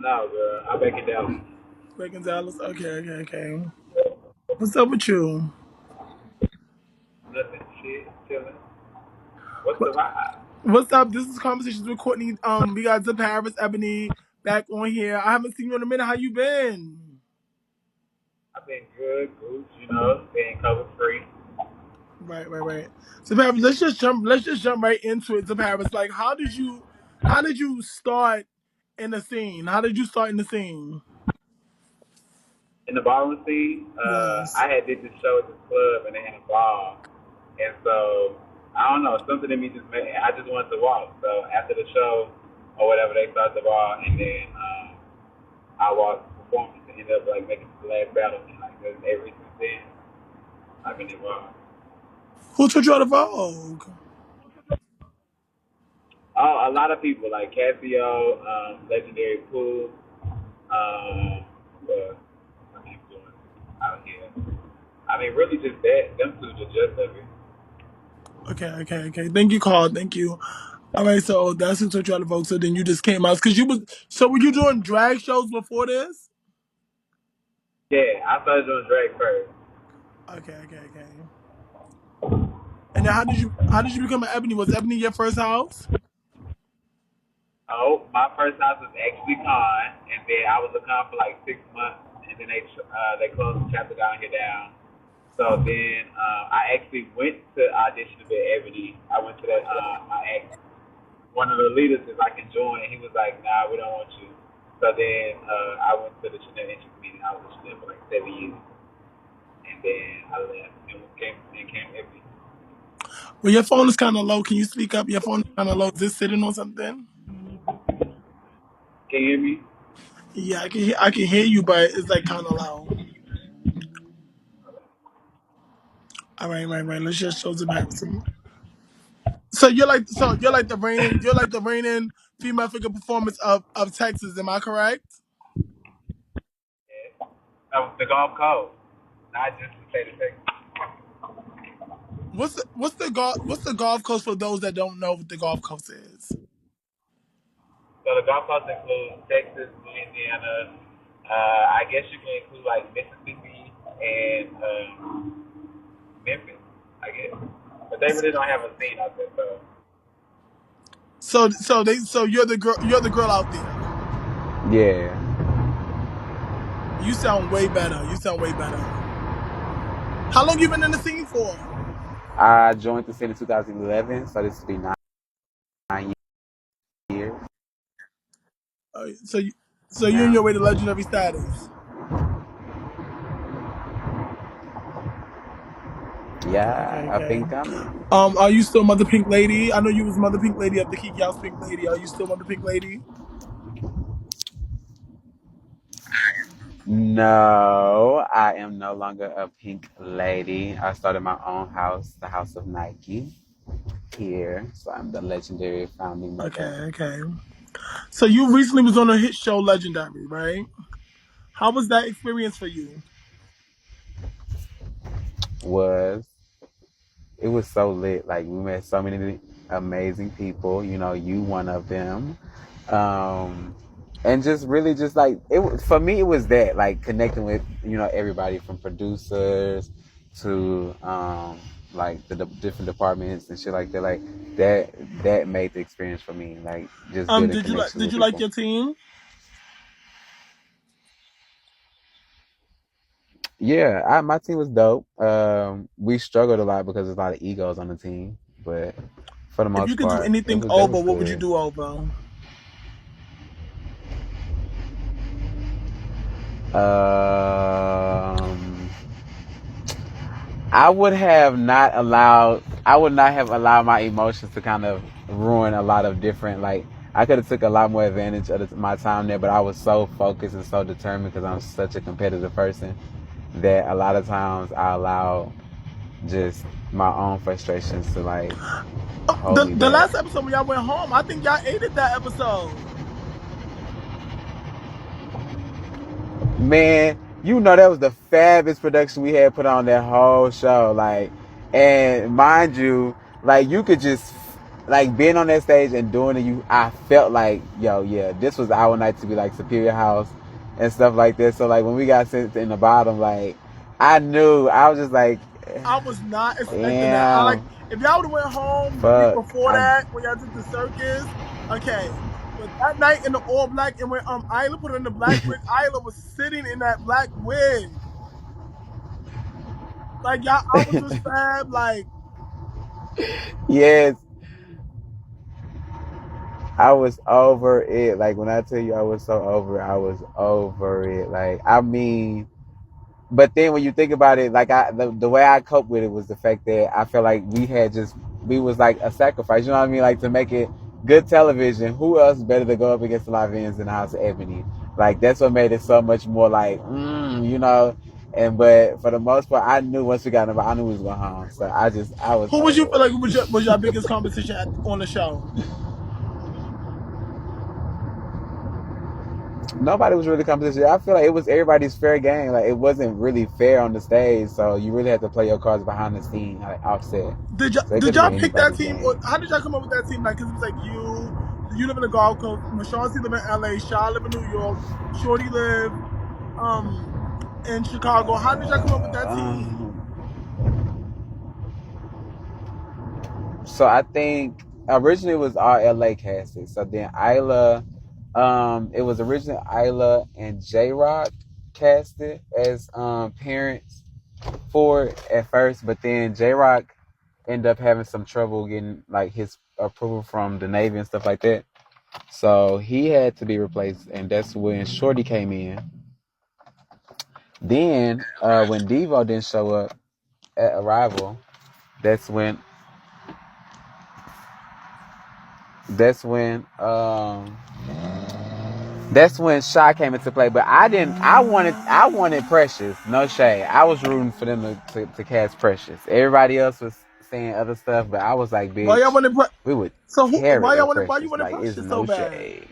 No, girl. I'm back in Dallas. Back in Dallas? Okay. What's up with you? Nothing. Shit. Chilling. What's the What, vibe? what's up? This is Conversations with Courtney. We got XaPariis, Ebony back on here. I haven't seen you in a minute. How you been? I've been good, goose. You know, being cover free. Right. XaPariis, let's just jump right into it. XaPariis, like how did you start in the scene? How did you start in the scene? In the ballroom scene, Yes. I had did this show at this club and they had a ball. And so, I don't know, something in me just made, I just wanted to walk. So after the show or whatever, they started the ball and then I walked performance and ended up like making the last battle. And like ever since then, I've been involved. Who took you out of Vogue? Oh, a lot of people like Casio, Legendary Pool, but some influence out here. I mean, really just that, them two, the gist of it. Okay. Thank you, Carl. Thank you. All right, so that's who took you out of Vogue. So then you just came out because you was. So were you doing drag shows before this? Yeah, I started doing drag first. Okay. And then how did you become an Ebony? Was Ebony your first house? Oh, my first house was actually Con, and then I was a Con for like 6 months, and then they closed the chapter down here down. So then I actually went to audition to be Ebony. I went to that. I asked one of the leaders if I can join, and he was like, "Nah, we don't want you." So then I went to the Chanel Entry Committee. I was a Chanel for like 7 years, and then I left and came Ebony. Well, your phone is kind of low. Can you speak up? Your phone is kind of low. Is this sitting on something? Can you hear me? Yeah, I can hear you, but it's like kind of low. All right. Let's just show some embarrassing. So you're like the reigning female figure performance of Texas. Am I correct? Yeah. The Gulf Coast, not just the state of Texas. What's the Gulf Coast for those that don't know what the Gulf Coast is? So the Gulf Coast includes Texas, Louisiana. I guess you can include like Mississippi and Memphis, I guess. But they really don't have a scene out there, so So you're the girl out there. Yeah. You sound way better. You sound way better. How long you been in the scene for? I joined the city in 2011, so this will be 9 years. Uh, so you, so you're on Now. your way to legendary status. Yeah, up Okay. and coming. Are you still Mother Pink Lady? I know you was Mother Pink Lady of the Kiki House Pink Lady. Are you still Mother Pink Lady? No, I am no longer a pink lady. I started my own house, the House of Nike, here. So I'm the legendary founding mother. Okay. So you recently was on a hit show, Legendary, right? How was that experience for you? Was it was so lit. Like we met so many amazing people. You know, you one of them. Um, and just really just like for me it was that like connecting with everybody from producers to like the different departments and shit like that, like that made the experience for me, like just building Did you like connections did with you like people. your team? Yeah, my team was dope. We struggled a lot because there's a lot of egos on the team, but for the If you most could do part anything they over, was what would you good. do over? um I would not have allowed my emotions to kind of ruin a lot of different, like I could have took a lot more advantage of my time there, but I was so focused and so determined because I'm such a competitive person that a lot of times I allow just my own frustrations to like hold The me the back. last episode when y'all went home, I think y'all ate it that episode. Man, that was the fabulous production we had put on that whole show. Like, and mind you, like you could just like being on that stage and doing it, I felt like, yo, yeah, this was our night to be like Superior House and stuff like this. So like when we got sent in the bottom, like I knew I was just like, I was not expecting that. I like damn, if y'all would have went home the week fuck, before that when y'all did the circus, okay. But that night in the all black and when Isla put on the black wig, Isla was sitting in that black wig. Like y'all outfits was fab. Like yes, I was over it. Like when I tell you I was so over it, I was over it. Like I mean, but then when you think about it, like the way I coped with it was the fact that I felt like we was like a sacrifice. You know what I mean? Like to make it good television. Who else better to go up against the live ends than the House of Ebony? Like that's what made it so much more like, you know. And but for the most part, I knew once we got in, I knew we was going home. So I was who would you feel over like it. was your biggest competition on the show? Nobody was really competition. I feel like it was everybody's fair game. Like it wasn't really fair on the stage, so you really had to play your cards behind the scene, like offset. So it Did could have y'all been pick that anybody's team, or game. how did y'all come up with that team? Like, cause it was like you live in the Gulf Coast, Mashonsi live in LA, Shaw live in New York, Shorty live um in Chicago. How did y'all come up with that team? So I think originally it was all LA casting. So then Isla, it was originally Isla and J Rock casted as parents for it at first, but then J Rock ended up having some trouble getting like his approval from the Navy and stuff like that. So he had to be replaced, and that's when Shorty came in. Then when Devo didn't show up at Arrival, that's when that's when um that's when Shy came into play. But I didn't. I wanted Precious. No shade. I was rooting for them to cast Precious. Everybody else was saying other stuff, but I was like, Why y'all bitch, wanted we would so who? tear it Why y'all with wanted? Why you Precious. wanted Like, it's Precious so no bad? shade.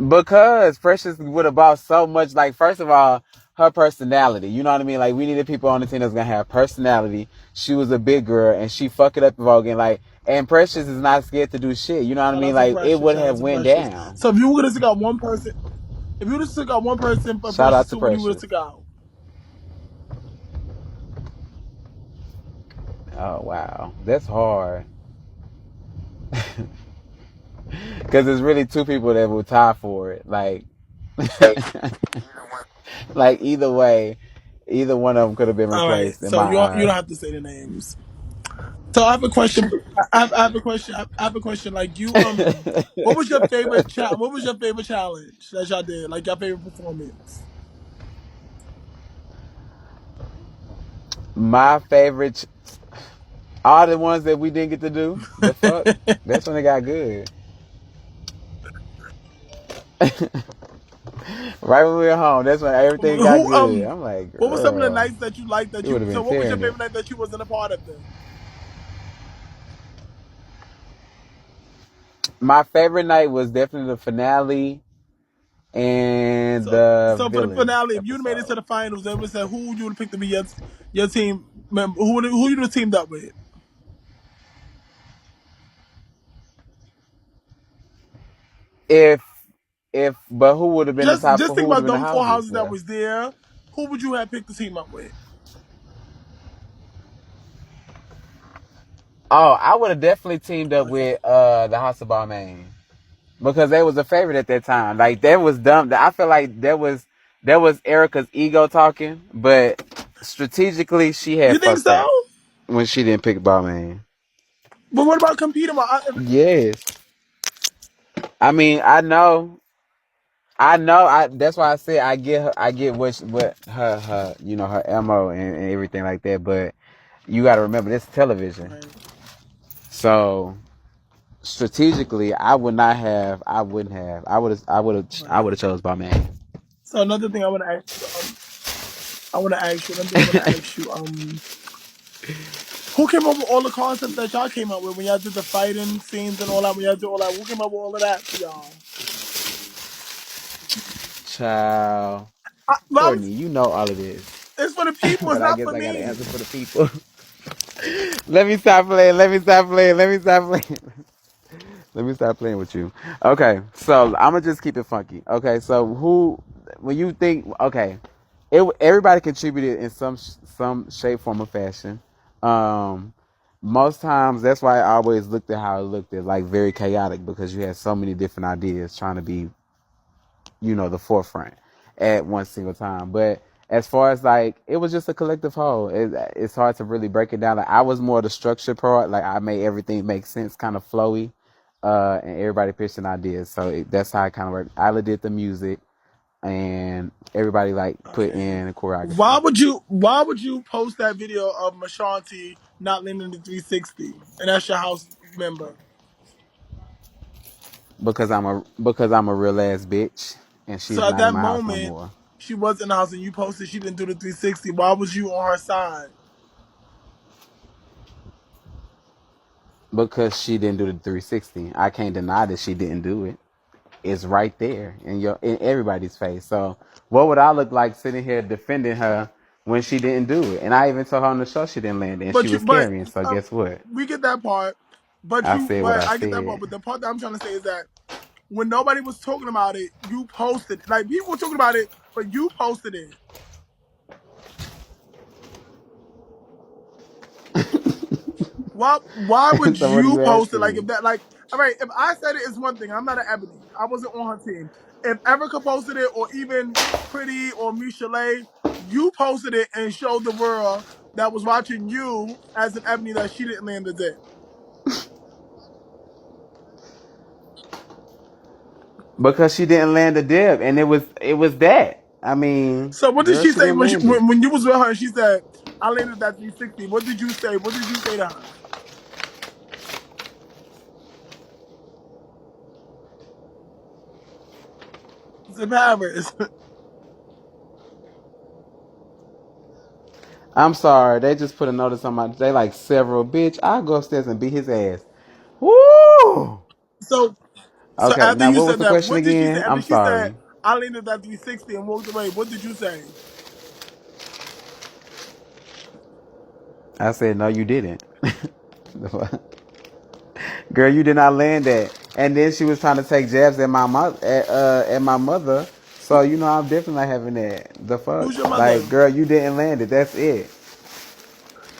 Because Precious would have brought so much. Like, first of all, her personality. You know what I mean? Like, we needed people on the team that's gonna have personality. She was a big girl, and she fuck it up again. Like, and Precious is not scared to do shit. You know what I Shout mean? out to Like, it Precious. would Shout out have to went Precious. down. So if you would have got one person, if you would have got one person for Shout out Precious, to who would you would Precious. have got? Oh wow, that's hard. Because there's really two people that will tie for it. Like, like either way, either one of them could have been All right. replaced in So my you eyes. don't have to say the names. So I have a question. I have a question. I have a question. Like you, what was your favorite What was your favorite challenge that y'all did? Like your favorite performance? My favorite, all the ones that we didn't get to do. The fuck, that's when it got good. Right when we were home, that's when everything got Who good. I'm like, what were some of the girl, nights that you liked that it would you? have So been what was your tearing it. favorite night that you wasn't a part of then? My favorite night was definitely the finale and the So for the villains finale, if you'd made it to episode. the finals, they would have said who would you would have picked to be your team member? Who you would have teamed up with? If but who would have been the top? Just Who think would have about been the them four houses houses that there? was there. Who would you have picked the team up with? Oh, I would have definitely teamed up Okay. with the House of Balmain because they was a favorite at that time. Like that was dumb. I feel like that was Erica's ego talking, but strategically she had You think fucked so? up when she didn't pick Balmain. But what about competing with? Yes, I mean I know. That's why I said I get what her you know her mo and everything like that. But you got to remember this television. Right. So strategically, I would not have. I wouldn't have. I Right. would have chose Balmain. So another thing I want to ask you, another thing I want to ask you, who came up with all the concepts that y'all came up with when y'all did the fighting scenes and all that? When y'all did all that, who came up with all of that for y'all? Child, But Courtney, you know all of this, it's for the people. It's but I not guess for I got to me. answer for the people. Let me stop playing. Let me stop playing. Let me stop playing. Let me stop playing with you. Okay, so I'm gonna just keep it funky. Okay, so who, when you think, okay, everybody contributed in some shape, form, or fashion. Um, Most times that's why I always looked at how it looked at like very chaotic because you had so many different ideas trying to be, the forefront at one single time. But as far as like, it was just a collective whole. It's hard to really break it down. Like I was more the structured part. Like I made everything make sense, kind of flowy, and everybody pitched an idea. So that's how it kind of worked. Isla did the music, and everybody like put Okay. in choreography Why would you post that video of Mashanti not landing the 360 and that's your house member? because I'm a real ass bitch, and she's So at not in that my house no moment, more. she was in the house and you posted she didn't do the 360. Why was you on her side? Because she didn't do the 360. I can't deny that she didn't do it. It's right there in everybody's face. So what would I look like sitting here defending her when she didn't do it? And I even told her on the show she didn't land it, and she was But carrying. So guess what? we get that part. I said what But I I get that part. said. But the part that I'm trying to say is that when nobody was talking about it, you posted it. Like people were talking about it, but you posted it. Why would So what are you you post it? asking Like if me? that like all right, if I said it, it's one thing. I'm not an Ebony. I wasn't on her team. If Erica posted it or even Pretty or Michelet, you posted it and showed the world that was watching you as an Ebony that she didn't land the dip. Because she didn't land the dip, and it was that. I mean, So what did girl, she she say didn't when land it. when you was with her and she said, I landed that 360? What did you say? What did you say to her? XaPariis. I'm sorry, they just put a notice on my. They like several bitch. I'll go upstairs and beat his ass. Woo! so so Okay, after now you what was said the that, question what did she say? again? After I'm she said, sorry. I landed that 360 and walked away, what did you say? I said no, you didn't. Girl, you did not land that. And then she was trying to take jabs at my mother, at my mother. So I'm definitely not having that. The fuck, Who's your mother? like, girl, you didn't land it. That's it,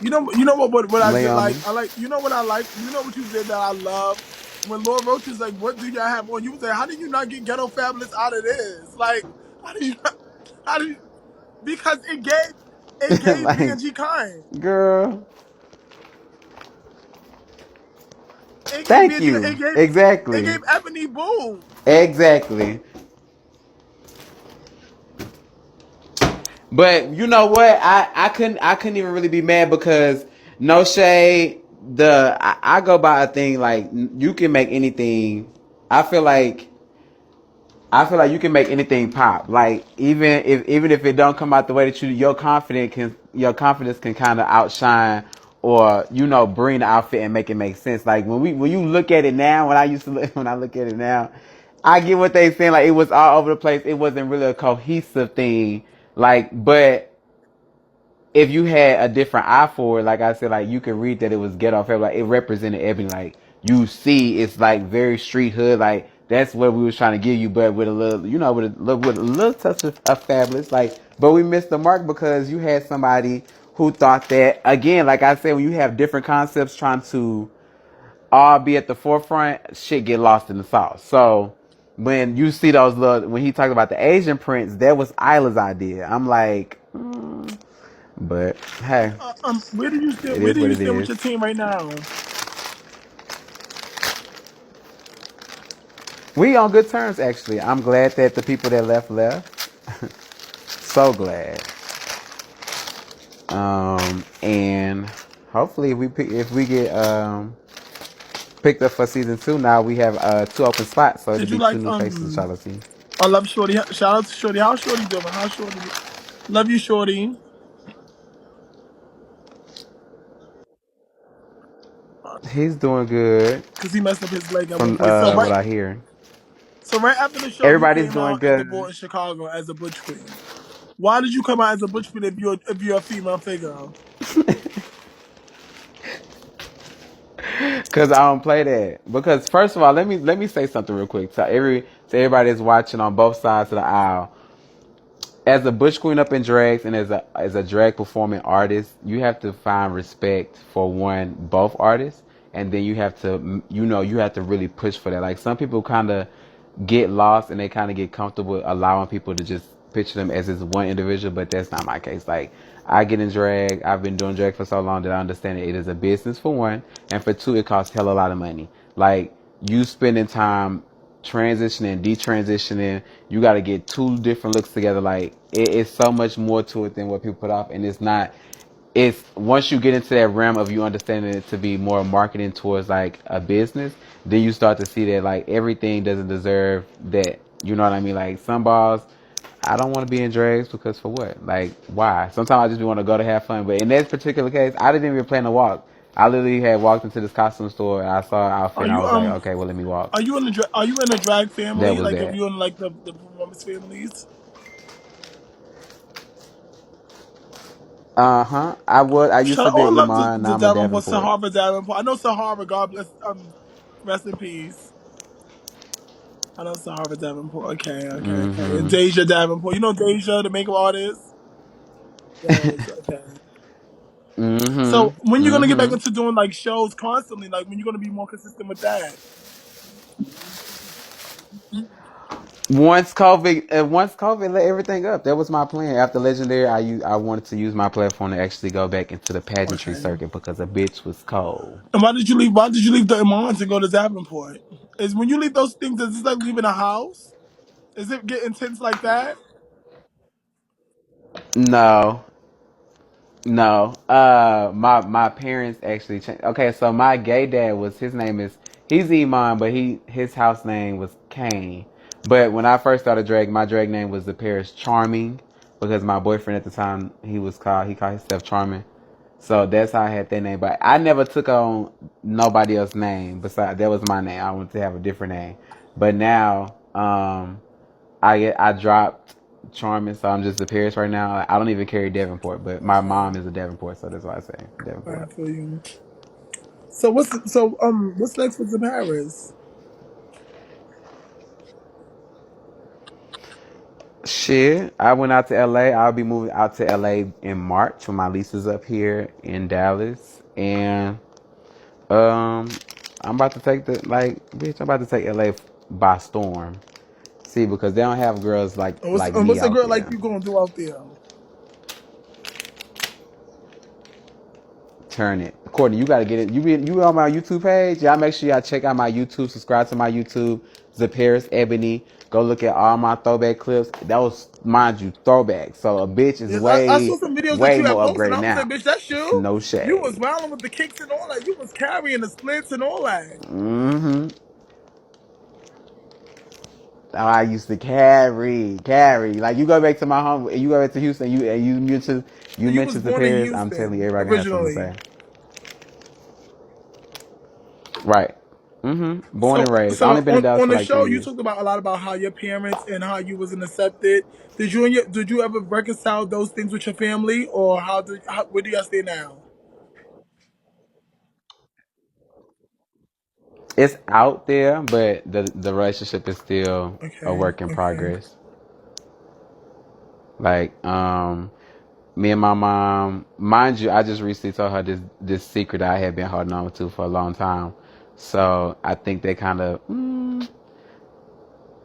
You know what I did like? Leomi. I like, you know what I like? You know what you did that I love? When Lord Roach is like, what do y'all have on? You was like, how did you not get Ghetto Fabulous out of this? Like, how did you, how did you, because it gave B Like, and G kind. girl, It gave B thank and G, you. it Exactly, gave Ebony Boom. exactly. But you know what? I couldn't even really be mad because no shade. I go by a thing like you can make anything. I feel like I feel like you can make anything pop. Like even if it don't come out the way that your confidence can kind of outshine or bring the outfit and make it make sense. Like when you look at it now, when I look at it now, I get what they saying. Like it was all over the place. It wasn't really a cohesive thing. Like, but if you had a different eye for it, like I said, like you could read that it was ghetto fair, like it represented Ebony. Like you see, it's like very street hood. Like that's what we was trying to give you, but with a little, with a little touch of fabulous. Like, but we missed the mark because you had somebody who thought that again. Like I said, when you have different concepts trying to all be at the forefront, shit get lost in the sauce. So when you see when he talked about the Asian prints, that was Isla's idea. I'm like. But hey, Where do you stand? it Where is do what you it stand with is. your team right now? We on good terms actually. I'm glad that the people that left. So glad. And hopefully if we get picked up for season 2, now we have two open spots, so it'll Did you be two like new faces, Charlotte. I love Shorty. Shout out to Shorty. How's Shorty doing? How's Shorty? Love you, Shorty. He's doing good Because he messed up his leg at one from point. what I hear. So right after the show, you Everybody's came doing out at the good. ball in Chicago as a butch queen. Why did you come out as a butch queen if you're a female figure? Cause I don't play that. Because first of all, let me say something real quick to everybody that's watching on both sides of the aisle. As a bush queen up in drags and as a drag performing artist, you have to find respect for both artists, and then you have to really push for that. Like some people kind of get lost and they kind of get comfortable allowing people to just picture them as this one individual, but that's not my case. Like I get in drag, I've been doing drag for so long that I understand that it is a business for one, and for two, it costs hell a lot of money. Like you spending time transitioning, detransitioning, you got to get two different looks together. Like it's so much more to it than what people put off, and it's not. It's once you get into that realm of you understanding it to be more marketing towards like a business, then you start to see that like everything doesn't deserve that. You know what I mean? Like some balls, I don't want to be in drags because for what? Like why? Sometimes I just want to go to have fun. But in that particular case, I didn't even plan to walk. I literally had walked into this costume store and I saw an outfit Are and I you was like, okay, well let me walk. are you in a drag That family? was Like, if that. you in like the performance families? Uh-huh. I would. I used Shout to out, be oh, I at love Lamar. the Now I'm a Davenport, Davenport. Sahara Davenport. I know Sahara. God bless. Rest in peace. I know Sahara Davenport. Okay. And Mm-hmm. Deja Davenport. You know Deja, the makeup artist. Yes. Okay. So Mm-hmm. when you gonna get back Mm-hmm. into doing like shows constantly? Like when you gonna be more consistent with that? Once COVID let everything up, that was my plan. After Legendary, I wanted to use my platform to actually go back into the pageantry Okay. circuit because a bitch was cold. And why did you leave? Why did you leave the Imans and go to Davenport? Is when you leave those things, is it like leaving a house? Is it get intense like that? No, no. My parents actually changed. Okay, so my gay dad was his name is he's Iman, but his house name was Kane. But when I first started drag, my drag name was XaPariis Charming because my boyfriend at the time he called himself Charming. So that's how I had that name. But I never took on nobody else's name. Besides, that was my name. I wanted to have a different name. But now, I dropped Charming, so I'm just a Paris right now. I don't even carry Davenport, but my Okay, mom is a Davenport, so that's why I say I Davenport. feel you. So what's next for XaPariis? Shit, I went out to LA. I'll be moving out to LA in March when my lease is up here in Dallas, and um, I'm about to take bitch. I'm about to take LA by storm. See, because they don't have girls like me What's a out girl like there. you gonna do out there? Turn it, Courtney. You gotta get it. You on my YouTube page? Y'all make sure y'all check out my YouTube. Subscribe to my YouTube. XaPariis Ebony. Go look at all my throwback clips. That was, mind you, throwback. So a bitch is Yes, I saw some videos that way you had more posted. upgraded I was now. like, bitch, that's you. No You was shade. wilding with the kicks and all that. You was carrying the splits and all that. Mm-hmm. Oh, I used to carry. Like you go back to my home, you go back to Houston, So you you was mentioned the born in Paris. I'm telling you, Houston everybody gonna have something to originally. say. Right. Mm-hmm. Born So and raised. I so only been in Dallas on for the like show, 3 you years. talked about a lot about how your parents and how you wasn't accepted. Did you ever reconcile those things with your family, or where do y'all stay now? It's out there, but the relationship is still a Okay, work in okay. progress. Like, me and my mom, mind you, I just recently told her this secret I had been holding on to for a long time. So I think they kind of,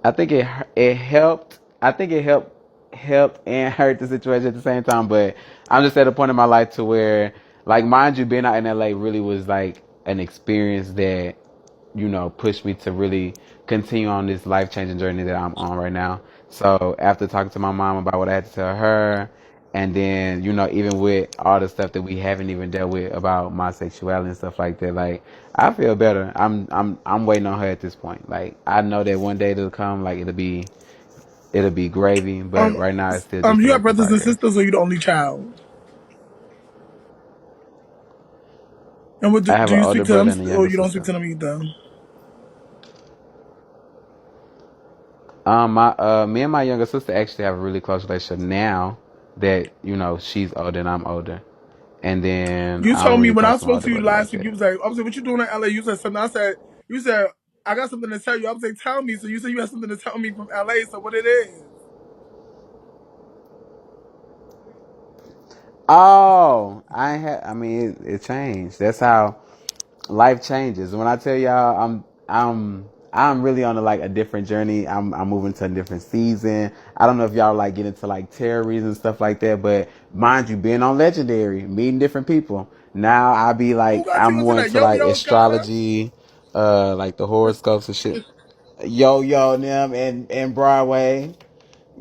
I think it helped. I think it helped and hurt the situation at the same time. But I'm just at a point in my life to where, like, mind you, being out in LA really was like an experience that pushed me to really continue on this life changing journey that I'm on right now. So after talking to my mom about what I had to tell her, and then even with all the stuff that we haven't even dealt with about my sexuality and stuff like that, like I feel better. I'm waiting on her at this point. Like I know that one day it'll come. Like it'll be gravy, but Um, right now it's still just a you have work in brothers and progress. sisters, or you the only child? And I have do an you older speak to brother them, and a or younger you don't speak sister. to them either? Me and my younger sister actually have a really close relationship now that she's older and I'm older. And then You I don't told me really when I post them all spoke to the you way last like week, you that. was like, I was like, what you doing in LA? You said something. You said, I got something to tell you. I was like, tell me. So you said you had something to tell me from LA. So what it is? Oh, I ain't had. I mean, it changed. That's how life changes. When I tell y'all, I'm really on like a different journey. I'm moving to a different season. I don't know if y'all like get into like tarot readings and stuff like that, but mind you, being on Legendary, meeting different people. Now I be Who like, got I'm you into more that? into Yo like Yo Scott? astrology, like the horoscopes and shit. Yo Yo them and Broadway.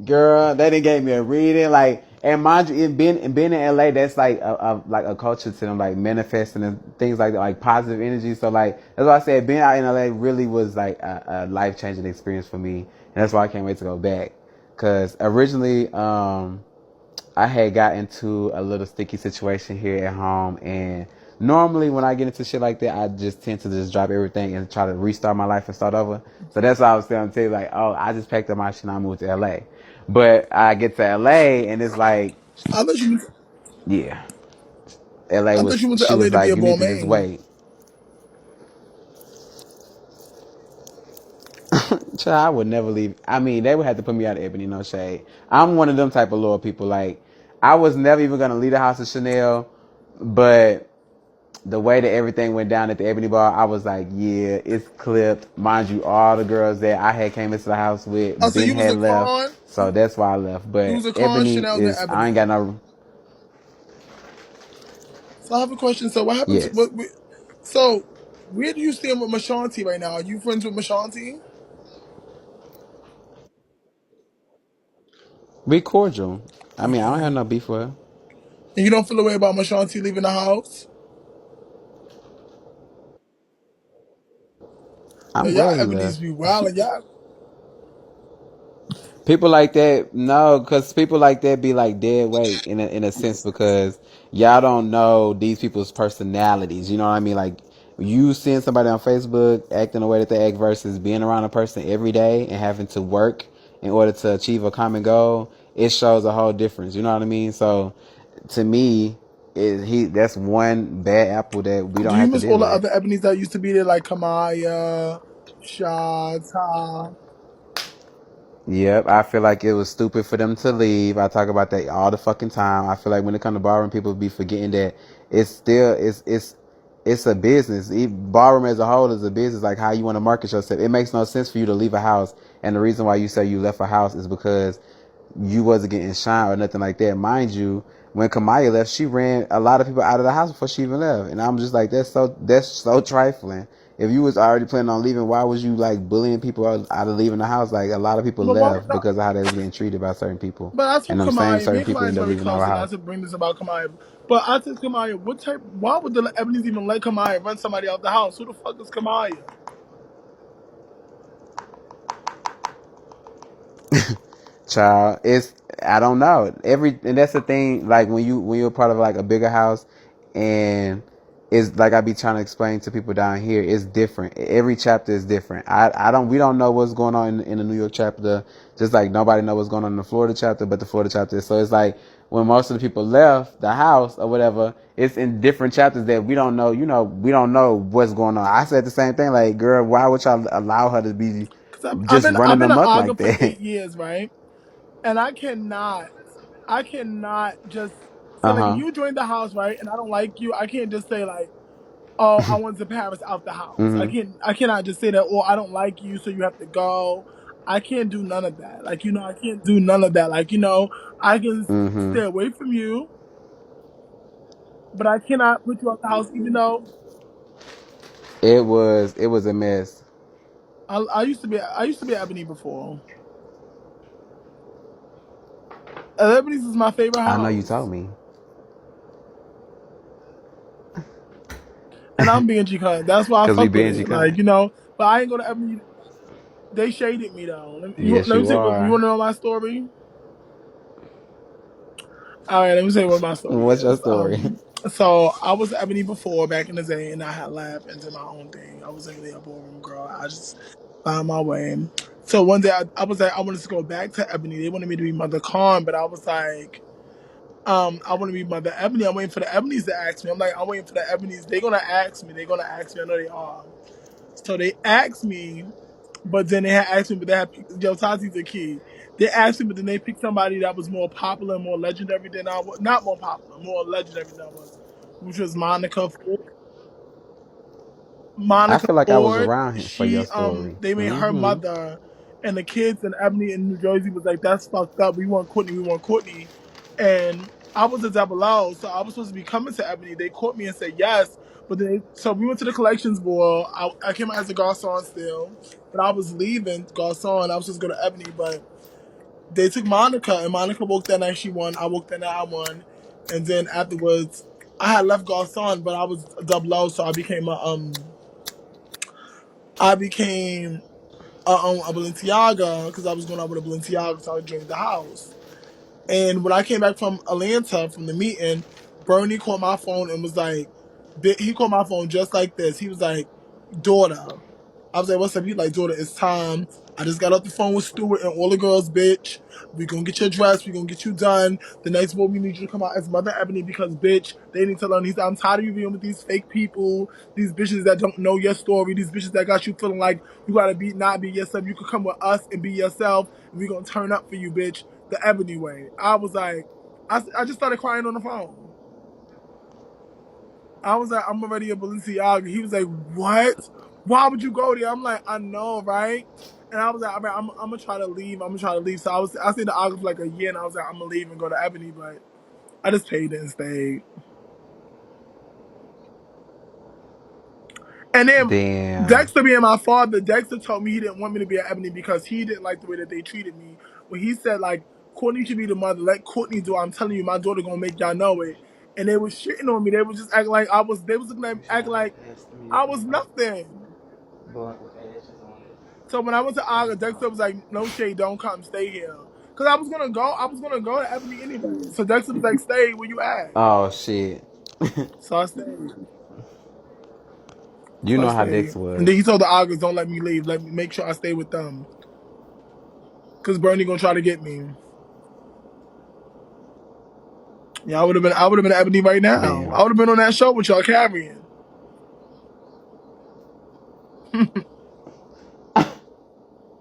Girl, they didn't gave me a reading. Like, and mind you, being in LA, that's like a culture to them, like manifesting and things like that, like positive energy. So like that's why I said being out in LA really was like a life changing experience for me, and that's why I can't wait to go back. Cause originally, I had got into a little sticky situation here at home, and normally when I get into shit like that, I just tend to just drop everything and try to restart my life and start over. So that's why I was telling you, like, oh, I just packed up my shit and I moved to LA. But I get to LA and it's like, I thought you. yeah, LA I thought you was, went to she LA was to be like, a you need to Balmain. just wait. Child, I would never leave. I mean, they would have to put me out of Ebony, no shade. I'm one of them type of loyal people. Like, I was never even gonna leave the house of Chanel, but the way that everything went down at the Ebony Bar, I was like, yeah, it's clipped. Mind you, all the girls that I had came into the house Oh, with, so Ben you was had a left, con? so that's why I left. You But was a con, Ebony Chanel, then is, I ain't Ebony. got no, So I have a question. So what happened to yes. so where do you stand with Mashanti right now? Are you friends with Mashanti? Be cordial. I mean, I don't have Okay. no beef with her. And you don't feel a way about Mashanti leaving the house? Yo, I'm y'all glad he Ebony's left. be wild and y'all. People like that, no, because people like that be like dead weight in a sense because y'all don't know these people's personalities. You know what I mean? Like you seeing somebody on Facebook acting the way that they act versus being around a person every day and having to work in order to achieve a common goal. It shows a whole difference. You know what I mean? So to me, that's one bad apple that we Do don't you have to miss deal all the with. other Ebonies that used to be there, like Kamaya, Shata? Yep, I feel like it was stupid for them to leave. I talk about that all the fucking time. I feel like when it comes to barroom, people be forgetting that it's still it's a business. Barroom as a whole is a business. Like how you want to market yourself. It makes no sense for you to leave a house, and the reason why you say you left a house is because you wasn't getting shine or nothing like that. Mind you, when Kamaya left, she ran a lot of people out of the house before she even left, and I'm just like, that's so trifling. If you was already planning on leaving, why was you like bullying people out of leaving the house? Like a lot of people But what? left because of how they was getting treated by certain people, But I and told them same Kamaya, me certain and people Kamaya is end up very leaving our close, and not house. to bring this about Kamaya, but I said Kamaya, what type? Why would the Ebonies even let Kamaya run somebody out the house? Who the fuck is Kamaya? Child, it's I don't know. And that's the thing. Like when you're part of like a bigger house, and it's like I be trying to explain to people down here. It's different. Every chapter is different. I don't we don't know what's going on in the New York chapter. Just like nobody knows what's going on in the Florida chapter, but the Florida chapter. So it's like when most of the people left the house or whatever, it's in different chapters that we don't know. You know, we don't know what's going on. I said the same thing. Like, girl, why would y'all allow her to be Because just I've running been an amok Aga like for that? 8 years, right? And I cannot just say Uh like if huh. you join the house, right, and I don't like you, I can't just say like, oh, I want XaPariis out the house. Mm-hmm. I cannot just say that, oh, I don't like you, so you have to go. I can't do none of that. Like, I can't do none of that. Like, I can Mm-hmm. stay away from you, but I cannot put you out the house, even though It was a mess. I used to be Ebony before. And Ebony's is my favorite I know you house. told me. And I'm being G-Con. That's why I Cause we fuck with binge it. kind. Like, but I ain't gonna Ebony. They shaded me though. Yes, Let me you say what you are. want to know my story. All right, let me say what my story What's your is. story? So I was Ebony before back in the day, and I had left and did my own thing. I wasn't really a ballroom girl. I just found my way. So one day I was like, I wanted to go back to Ebony. They wanted me to be Mother Khan, but I was like, I want to be Mother Ebony. I'm waiting for the Ebonies to ask me. I'm like, I'm waiting for the Ebonies. They're gonna ask me. They're gonna ask me. I know they are. So they asked me, but then they had asked me, but they had picked, yo, Tati's the key. They asked me, but then they picked somebody that was more popular, more legendary than I was. Not more popular, more legendary than I was, which was Monica Ford. I Monica feel like I was Ford. around here for your She story. they made her Mm-hmm. mother, and the kids in Ebony in New Jersey was like, "That's fucked up. We want Courtney. We want Courtney." And I was a double O, so I was supposed to be coming to Ebony. They caught me and said yes, but then so we went to the collections board. I came out as a garçon still, but I was leaving garçon. I was just going to Ebony, but they took Monica, and Monica woke that night. She won. I woke that night. I won, and then afterwards, I had left garçon, but I was a double O, so I became a Balenciaga because I was going out with a Balenciaga, so I joined the house. And when I came back from Atlanta from the meeting, Bernie called my phone and was like, he called my phone just like this. He was like, daughter. I was like, what's up? He like, daughter, it's time. I just got off the phone with Stuart and all the girls, bitch. We gonna get your dress. We gonna get you done. The next boy, we need you to come out as Mother Ebony because, bitch, they need to learn. He said, I'm tired of you being with these fake people, these bitches that don't know your story, these bitches that got you feeling like you gotta not be yourself. You could come with us and be yourself, and we gonna turn up for you, bitch, the Ebony way. I was like, I just started crying on the phone. I was like, I'm already a Balenciaga. He was like, what? Why would you go there? I'm like, I know, right? And I was like, I'm gonna try to leave. I'm gonna try to leave. So I stayed in August for like a year, and I was like, I'm gonna leave and go to Ebony, but I just paid it and stayed. And then Damn. Dexter being my father, Dexter told me he didn't want me to be at Ebony because he didn't like the way that they treated me. When he said like, Courtney should be the mother, let Courtney do it. I'm telling you, my daughter gonna make y'all know it. And they was shitting on me. They was just acting like I was. They was looking at me, acting like I was nothing. So when I went to August, Dexter was like, "No shade, don't come, stay here." Cause I was gonna go. I was gonna go to Ebony anyway. So Dexter was like, "Stay where you at." Oh shit. So I stayed. You So I know how stayed. Dex And then was. he told the August, "Don't let me leave. Let me make sure I stay with them." Cause Bernie gonna try to get me. Yeah, I would have been. I would have been at Ebony right now. Damn. I would have been on that show with y'all carrying.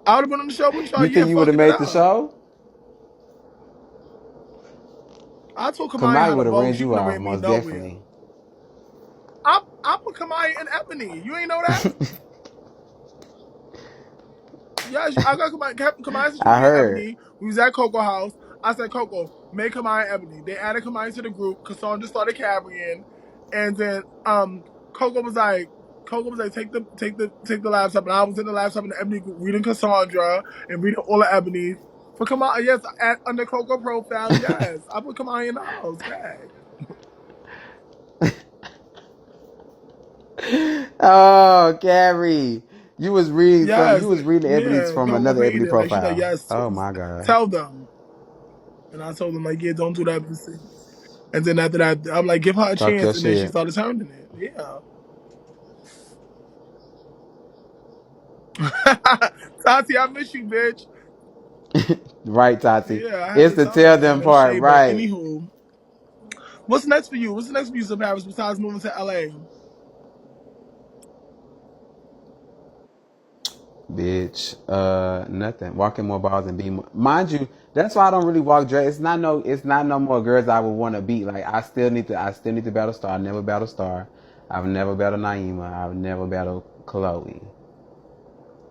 I would have been on the show with y'all. You Yeah, think you would have fucking it made the up. show? I told Kamaya Kamai how to would have vote. ran She you wouldn't off, ran me most nowhere. definitely. I put Kamaya in Ebony. You ain't know that? Yeah, I got Kamaya said she would I be in heard. Ebony. We was at Coco House. I said, Coco, make Kamaya Ebony. They added Kamaya to the group. Cassandra started carrying. And then Coco was like, take the laptop. And I was in the laptop in the Ebony group reading Cassandra and reading all the Ebony. For Kamaya, yes, under Coco profile, yes. I put Kamaya in the house. Bag. Oh, Carrie. You was reading some. You Yes, was reading Ebony's yeah. from Coco another read Ebony it. Like she's like, profile. yes, Oh my god. tell them. And I told them like, yeah, don't do that. And then after that, I'm like, give her a Talk your chance. And then she shit. started turning it. Yeah. Tati, I miss you, bitch. Right, Tati. Yeah, I had It's to the tell tell her. them No part, shade, but right. anywho, what's next for you? What's next for you, XaPariis, besides moving to LA? Bitch. Nothing. Walking more balls and be more. Mind you, that's why I don't really walk dress. It's not no more girls I would want to beat. Like I still need to battle Star. I never battle Star. I've never battled Naima. I've never battled Chloe.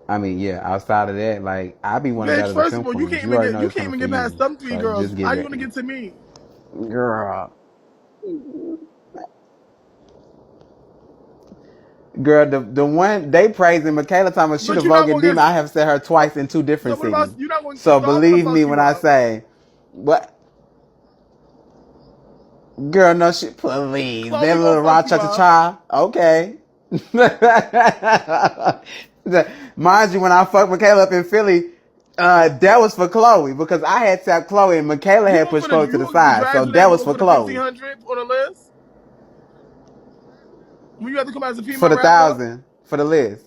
I mean, yeah, outside of that, like I be want to Bitch, battle the first film of all, you queens. can't You even already get know you it's can't coming even for get past you. them three So girls. just get How you gonna ready. get to me? Girl. Girl, the one they praising Michaela Thomas, she the But you're not vulgar gonna demon. get. I have said her twice in two So different what about cities. you're not going? So So I'm gonna believe fuck me you when I up. say, what? Girl, no shit. Please, that Chloe gonna little fuck raw you cha cha up. cha. Okay. Mind you, when I fucked Michaela up in Philly, that was for Chloe because I had tapped Chloe and Michaela You had going for pushed the Chloe to the you the side. So drags that that will was go for for the Chloe. 1,500 on the list? When you have to come as a For female the rapper? 1,000 for the list.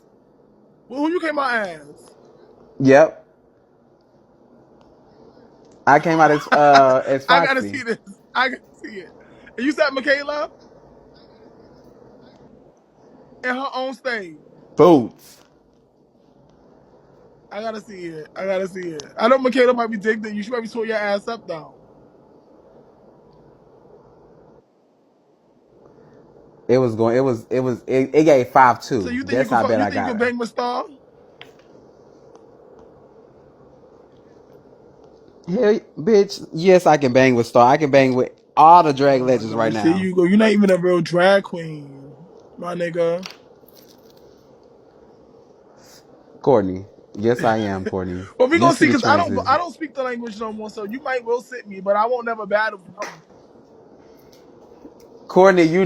Well, who you came out as? Yep. I came out as I gotta Foxy. see this. I gotta see it. And you said Michaela in her own state. Boots. I gotta see it. I gotta see it. I know Michaela might be digging. You should maybe sort your ass up though. It was going. It gave So 5-2. you think That's how bad you I think you got can her. bang with Star? Hell, bitch. Yes, I can bang with Star. I can bang with all the drag Oh my legends right gosh, there now. you go. You're not even a real drag queen, my nigga. Courtney. Yes, I am, Courtney. Well, we You gonna see see the because I transition. don't speak the language no more. So you might will sit me, but I won't never battle. Courtney, you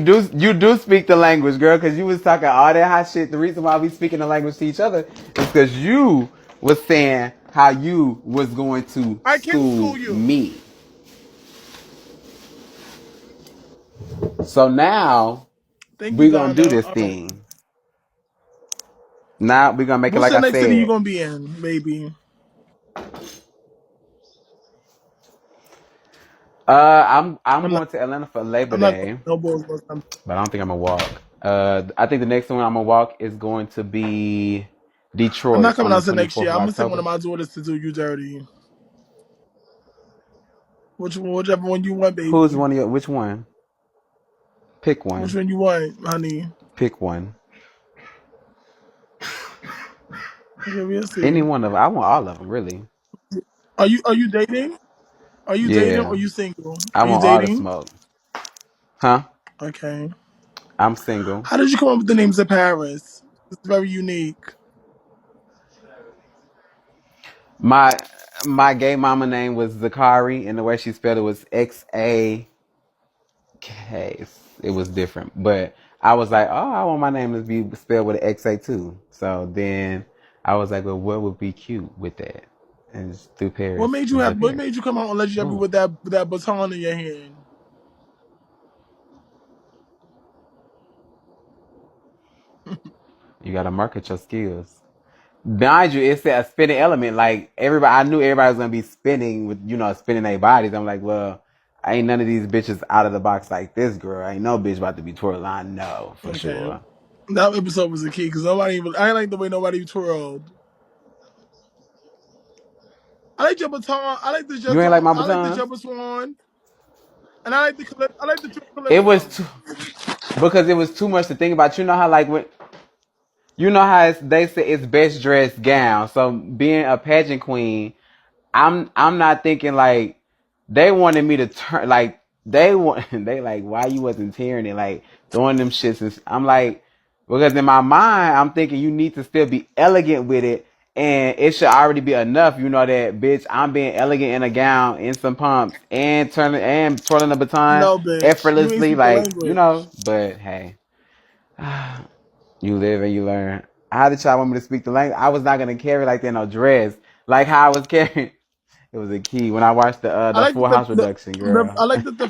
do speak the language, girl, because you was talking all that hot shit. The reason why we speaking the language to each other is because you was saying how you was going to I can school school you. me. So now Thank you, we gonna do Donna. this All right. thing. Now we gonna make it What like I next city you said. gonna be in, baby? I'm I'm not. going to Atlanta for Labor I'm not going Day, to no balls. But but I don't think I'm gonna walk. I think the next one I'm gonna walk is going to be I'm not Detroit coming on the out till next 24th year. of I'm gonna send one of October. my daughters to do you dirty. Whichever one you want, Who's baby. one of your? Which one? Pick Which one. one you want, honey? Pick one. Okay, we'll Any see. one of them. I want all of them, really. Are you dating? Are you dating or Yeah, are you single? I Are you want all the dating? smoke. Huh? Okay. I'm single. How did you come up with the name XaPariis? It's very unique. My my gay mama name was Zakari, and the way she spelled it was XaK. It was different, but I was like, oh, I want my name to be spelled with an XA too. So then I was like, well, what would be cute with that? And just through What Paris, made you have? What ZaParis. made you come out and legendary Boom. with that baton in your hand? You gotta market your skills. Mind you, it's a spinning element. Like everybody, I knew everybody was gonna be spinning with, spinning their bodies. I'm like, well, I ain't none of these bitches out of the box like this girl. Ain't no bitch about to be twirling. I know for Okay. sure. That episode was a key because nobody even. I ain't like the way nobody twirled. I like your baton. I like the You ain't like baton. my I like the batons? jumper swan, and I like the I like the triple It was calypso. too because it was too much to think about. You know how like when they say it's best dressed gown. So being a pageant queen, I'm not thinking like they wanted me to turn like they like why you wasn't tearing it like throwing them shits and I'm like because in my mind I'm thinking you need to still be elegant with it and it should already be enough that bitch I'm being elegant in a gown in some pumps and turning and twirling the baton No, bitch, you ain't effortlessly speak the like language. but hey you live and you learn. How did y'all want me to speak the language? I was not gonna carry like that no dress like how I was carrying. It was a key when I watched I the like Full House production, I girl. like that the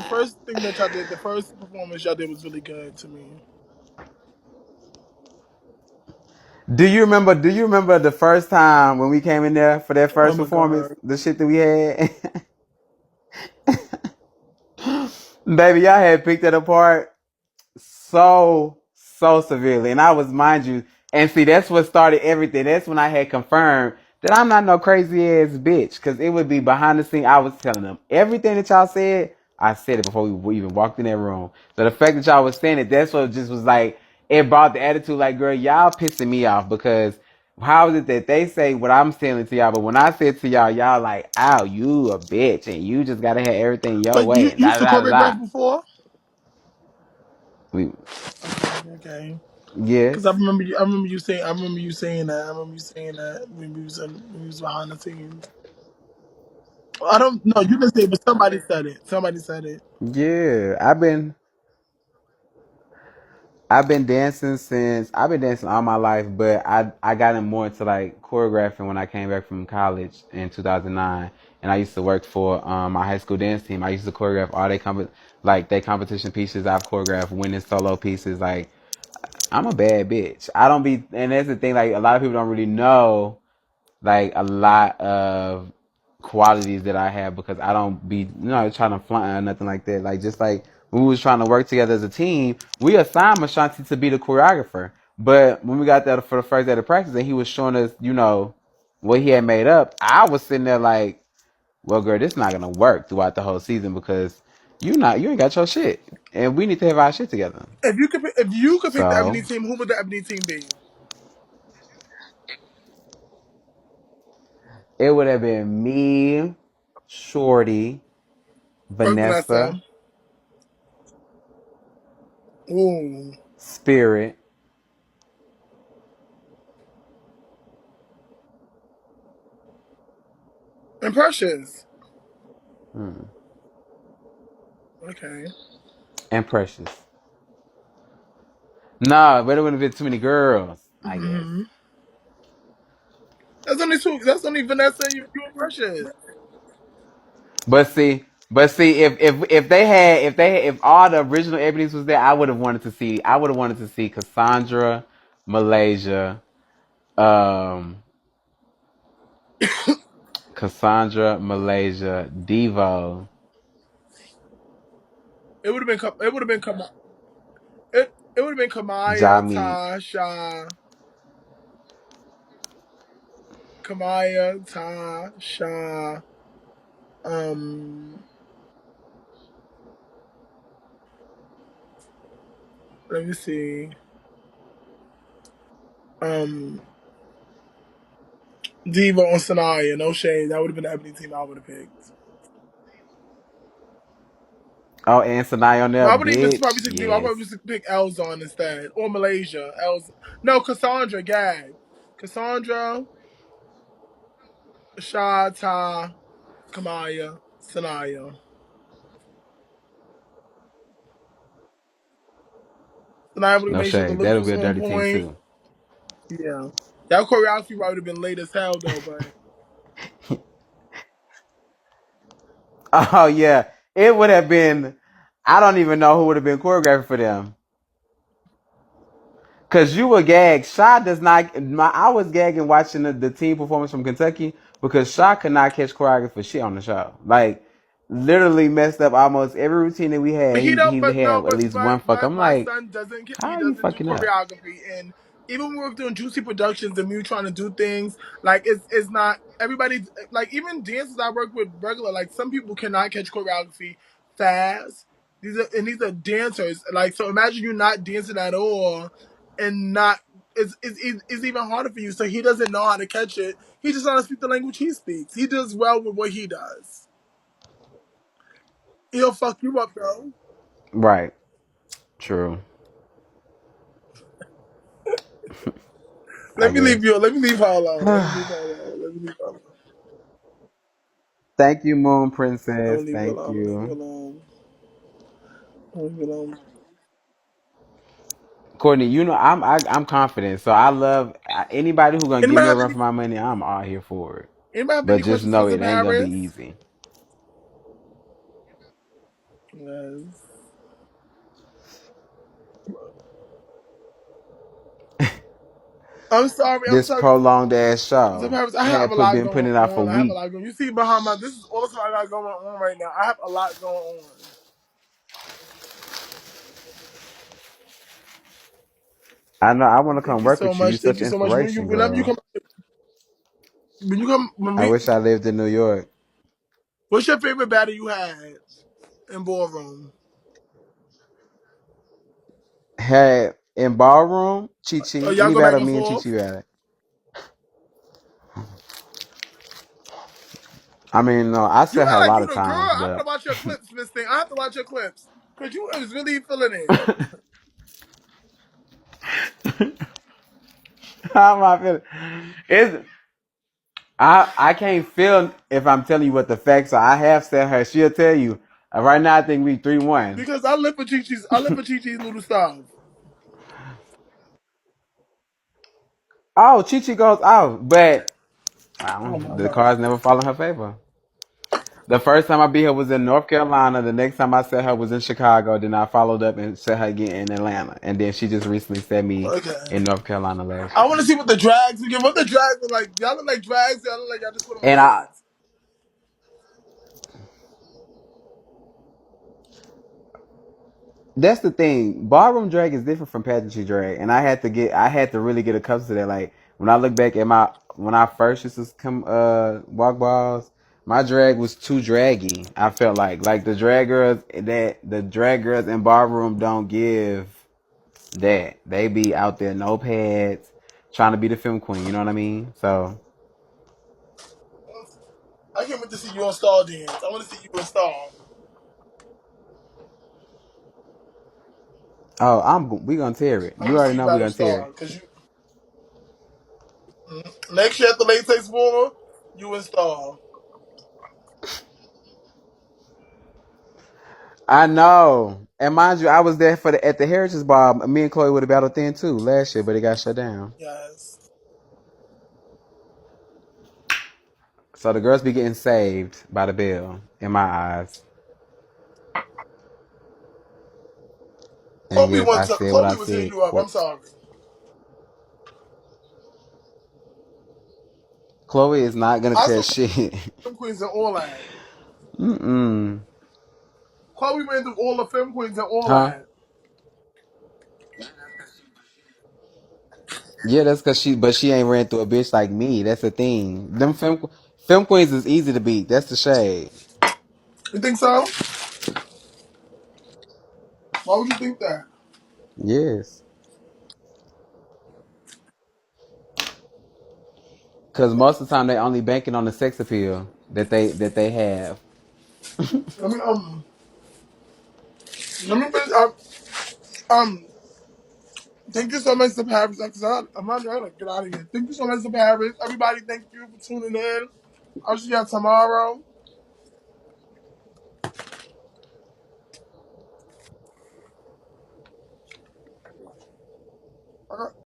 first thing that y'all did, the first performance y'all did was really good to me. Do you remember the first time when we came in there for that Oh first my performance? god. The shit that we had, baby, y'all had picked it apart so severely, and I was, mind you, and see that's what started everything. That's when I had confirmed that I'm not no crazy ass bitch, because it would be behind the scene. I was telling them everything that y'all said. I said it before we even walked in that room. So the fact that y'all was saying it, that's what just was like. It brought the attitude, like, girl, y'all pissing me off because how is it that they say what I'm saying to y'all, but when I said to y'all, y'all like, ow, you a bitch, and you just gotta have everything your But way, you and used to da. choreograph before? We, Okay. Because yes. I remember you saying that. I remember you saying that when we was behind the scenes. I don't know. You didn't say it, but somebody said it. Somebody said it. Yeah, I've been dancing all my life, but I got more into like choreographing when I came back from college in 2009, and I used to work for my high school dance team. I used to choreograph all they competition pieces. I've choreographed winning solo pieces. Like I'm a bad bitch. I don't and that's the thing. Like a lot of people don't really know like a lot of qualities that I have because I don't be trying to flaunt or nothing like that. Like just like when we was trying to work together as a team, we assigned Mashanti to be the choreographer. But when we got there for the first day of practice and he was showing us, what he had made up, I was sitting there like, well, girl, this not gonna work throughout the whole season because you ain't got your shit, and we need to have our shit together. If you could pick the Ebony So team, who would the Ebony team be? it would have been me, Shorty, Vanessa. Vanessa, Ooh. Spirit, And Precious. hmm, Okay. and Precious. No, but it wouldn't have been too many girls, I guess. Mm-hmm. That's only two. That's only Vanessa and you and Precious. But see, if all the original Ebony's was there, I would have wanted to see Cassandra, Malaysia, um, Devo, It would have been. It would have been. It would have been Kamaya, Jami, Tasha. Um. Let me see. Diva and Sanaya. No shade. That would have been the Ebony team I would have picked. oh, and Sanai on No, there, I wouldn't even probably bitch. pick Diva. I Yes. probably just pick Elzon instead, or Malaysia. No, Cassandra. Gag. Cassandra, Shata, Kamaya, Sanaya. Sanaya would have No made sure the shade. looks That'll was be a on dirty team point. too. Yeah. That choreography probably would have been late as hell though, but Oh yeah, it would have been. I don't even know who would have been choreographer for them. Cause you were gagged. Shaw does not. I was gagging watching the team performance from Kentucky because Shaw could not catch choreography shit on the show. Like literally messed up almost every routine that we had. he don't. He But had no. at least one fuck. I'm My like, son doesn't. how He are you doesn't do fucking up? choreography, and even when we're doing Juicy Productions and me trying to do things like it's not everybody. Like even dancers I work with regular. Like some people cannot catch choreography fast. These are dancers. Like so, imagine you not dancing at all, and not. It's even harder for you. So he doesn't know how to catch it. He just doesn't speak the language he speaks. He does well with what he does. He'll fuck you up though. Right. True. I Let me leave guess. you. Let me leave her alone. Let me leave her alone. Let me leave her alone. Thank you, Moon I'm Princess. gonna leave you Thank alone. I'm gonna leave you you. alone. I'm gonna leave you alone. Courtney, I'm confident. So I love anybody who gonna give Anybody me a have run any? for my money. I'm all here for it. Anybody have But any just questions for know it ain't gonna be XaPariis? easy. Yes. I'm sorry. I'm This sorry. prolonged ass show XaPariis, I have had a lot been going putting it out for on. I have a weeks. lot going. You see behind my. This is all the time I got going on right now. I have a lot going on. I know. I want to Thank come you work so with you. much. You're Thank such you an so much. inspiration, Whenever you girl. come, when I wish I lived in New York. what's your favorite battle you had in ballroom? Hey, in ballroom, Chi Chi. Y'all Any go back battle and me and Chi Chi forth. battle. I mean, no, I You said her a act like lot you of the girl. times, I but gotta watch your clips, Miss Thing. I have to watch your clips because you was really feeling it. how am I feeling? It's I can't feel if I'm telling you what the facts are. I have said her. She'll tell you. Right now, I think we 3-1. Because I live for Chi Chi's. I live for Chi Chi's little stuff. Oh, Chi Chi goes out, but Oh my the god. cards never fall in her favor. The first time I beat her was in North Carolina. The next time I said her was in Chicago. Then I followed up and said her again in Atlanta. And then she just recently said me Okay. in North Carolina last I want year. to see what the drags again. What the drags look like? Y'all look like drags. Y'all look like y'all just put on And wigs. That's the thing. Ballroom drag is different from pageantry drag, and I had to really get accustomed to that. Like when I look back at when I first used to come walk balls, my drag was too draggy. I felt like the drag girls in ballroom don't give that. They be out there no pads, trying to be the film queen. You know what I mean? So I can't wait to see you on Star Dance. I want to see you on Star. we gonna tear it. I You want to already see you know we battle gonna tear Star it. because you next year at the Latex War, you and Star. I know. And mind you, I was there for at the Heritage Ball. Me and Chloe would have battled then too last year, but it got shut down. Yes. So the girls be getting saved by the bell, in my eyes. And yes, I said what I Chloe was hitting said, you up. I'm Quartz. sorry. Chloe is not gonna I tell saw shit. film queens and all that. Mm-mm. Chloe ran through all the film queens and all Huh? that. Yeah, that's cause she ain't ran through a bitch like me. That's the thing. Them film queens is easy to beat. That's the shade. You think so? Why would you think that? Yes. Cause most of the time they only banking on the sex appeal that they have. Let me let me finish. Thank you so much, XaPariis. I'm not trying to get out of here. Thank you so much, XaPariis. Everybody, thank you for tuning in. I'll see you tomorrow.